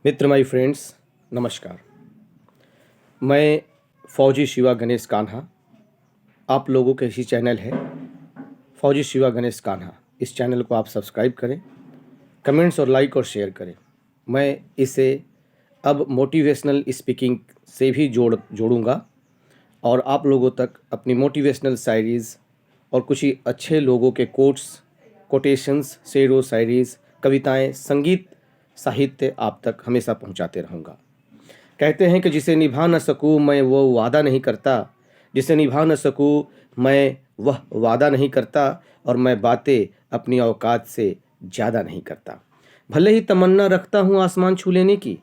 Mitra my friends, नमस्कार। मैं फौजी शिवा गणेश कान्हा, आप लोगों के इसी चैनल है फौजी शिवा गणेश कान्हा। इस चैनल को आप सब्सक्राइब करें, कमेंट्स और लाइक और शेयर करें। मैं इसे अब मोटिवेशनल स्पीकिंग से भी जोड़ूंगा और आप लोगों तक अपनी मोटिवेशनल शायरीज़ और कुछ ही अच्छे लोगों के कोटेशंस, शेरो शायरीज़, कविताएं, संगीत, साहित्य आप तक हमेशा पहुंचाते रहूँगा। कहते हैं कि जिसे निभा न सकूँ मैं वो वादा नहीं करता, जिसे निभा न सकूँ मैं वह वादा नहीं करता, और मैं बातें अपनी औकात से ज़्यादा नहीं करता। भले ही तमन्ना रखता हूँ आसमान छू लेने की,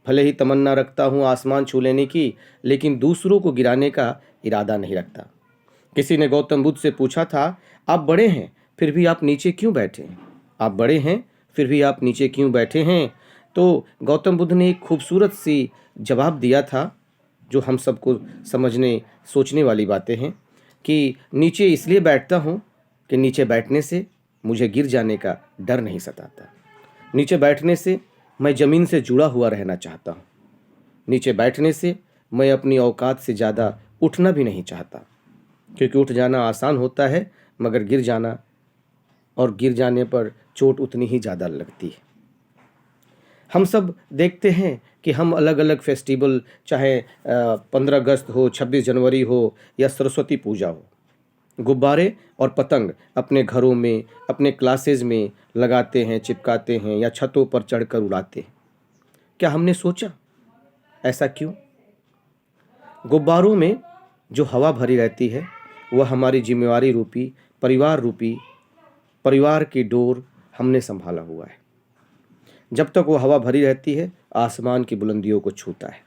भले ही तमन्ना रखता हूँ आसमान छू लेने की, लेकिन दूसरों को गिराने का इरादा नहीं रखता। किसी ने गौतम बुद्ध से पूछा था, आप बड़े हैं फिर भी आप नीचे क्यों बैठे हैं? आप बड़े हैं फिर भी आप नीचे क्यों बैठे हैं? तो गौतम बुद्ध ने एक खूबसूरत सी जवाब दिया था, जो हम सबको समझने सोचने वाली बातें हैं, कि नीचे इसलिए बैठता हूँ कि नीचे बैठने से मुझे गिर जाने का डर नहीं सताता। नीचे बैठने से मैं ज़मीन से जुड़ा हुआ रहना चाहता हूँ। नीचे बैठने से मैं अपनी औकात से ज़्यादा उठना भी नहीं चाहता, क्योंकि उठ जाना आसान होता है, मगर गिर जाना और गिर जाने पर चोट उतनी ही ज़्यादा लगती है। हम सब देखते हैं कि हम अलग अलग फेस्टिवल, चाहे 15 अगस्त हो, 26 जनवरी हो या सरस्वती पूजा हो, गुब्बारे और पतंग अपने घरों में, अपने क्लासेज में लगाते हैं, चिपकाते हैं या छतों पर चढ़कर उड़ाते हैं। क्या हमने सोचा ऐसा क्यों? गुब्बारों में जो हवा भरी रहती है वह हमारी जिम्मेवारी रूपी, परिवार की डोर हमने संभाला हुआ है। जब तक वो हवा भरी रहती है आसमान की बुलंदियों को छूता है,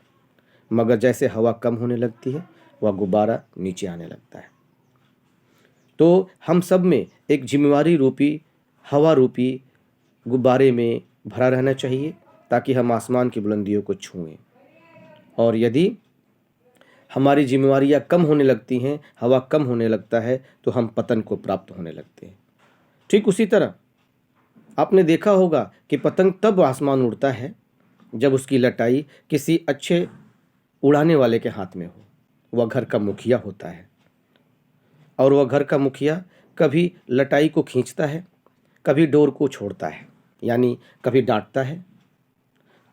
मगर जैसे हवा कम होने लगती है वह गुब्बारा नीचे आने लगता है। तो हम सब में एक जिम्मेवारी रूपी, हवा रूपी गुब्बारे में भरा रहना चाहिए, ताकि हम आसमान की बुलंदियों को छुएं। और यदि हमारी जिम्मेवारियां कम होने लगती हैं, हवा कम होने लगता है, तो हम पतन को प्राप्त होने लगते हैं। ठीक उसी तरह आपने देखा होगा कि पतंग तब आसमान उड़ता है जब उसकी लटाई किसी अच्छे उड़ाने वाले के हाथ में हो। वह घर का मुखिया होता है, और वह घर का मुखिया कभी लटाई को खींचता है, कभी डोर को छोड़ता है, यानी कभी डांटता है,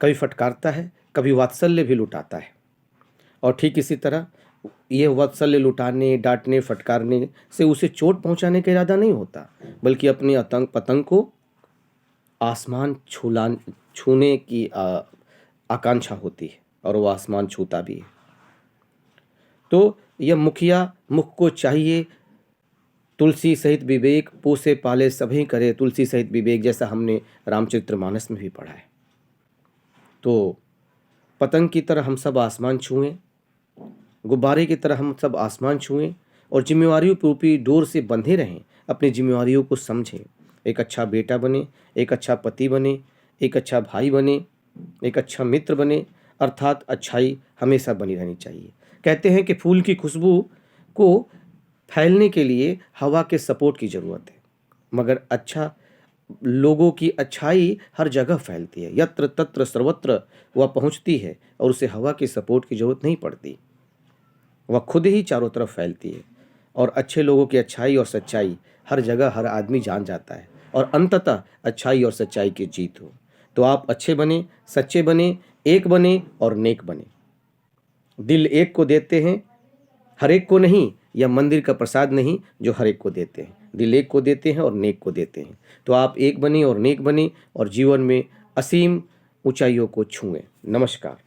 कभी फटकारता है, कभी वात्सल्य भी लुटाता है। और ठीक इसी तरह यह वात्सल्य लुटाने, डांटने, फटकारने से उसे चोट पहुंचाने का इरादा नहीं होता, बल्कि अपनी पतंग को आसमान छूने की आकांक्षा होती है, और वो आसमान छूता भी है। तो यह मुखिया मुख को चाहिए तुलसी सहित विवेक, पोसे पाले सभी करे तुलसी सहित विवेक, जैसा हमने रामचरितमानस में भी पढ़ा है। तो पतंग की तरह हम सब आसमान छुएं, गुब्बारे की तरह हम सब आसमान छुएं, और जिम्मेवारियों रूपी डोर से बंधे रहें। अपनी जिम्मेवारियों को समझें, एक अच्छा बेटा बने, एक अच्छा पति बने, एक अच्छा भाई बने, एक अच्छा मित्र बने, अर्थात अच्छाई हमेशा बनी रहनी चाहिए। कहते हैं कि फूल की खुशबू को फैलने के लिए हवा के सपोर्ट की ज़रूरत है, मगर लोगों की अच्छाई हर जगह फैलती है, यत्र तत्र सर्वत्र वह पहुंचती है, और उसे हवा की सपोर्ट की ज़रूरत नहीं पड़ती, वह खुद ही चारों तरफ फैलती है। और अच्छे लोगों की अच्छाई और सच्चाई हर जगह हर आदमी जान जाता है, और अंततः अच्छाई और सच्चाई की जीत हो। तो आप अच्छे बने, सच्चे बने, एक बने और नेक बने। दिल एक को देते हैं, हर एक को नहीं। यह मंदिर का प्रसाद नहीं जो हर एक को देते हैं। दिल एक को देते हैं और नेक को देते हैं। तो आप एक बने और नेक बने, और जीवन में असीम ऊंचाइयों को छुएं। नमस्कार।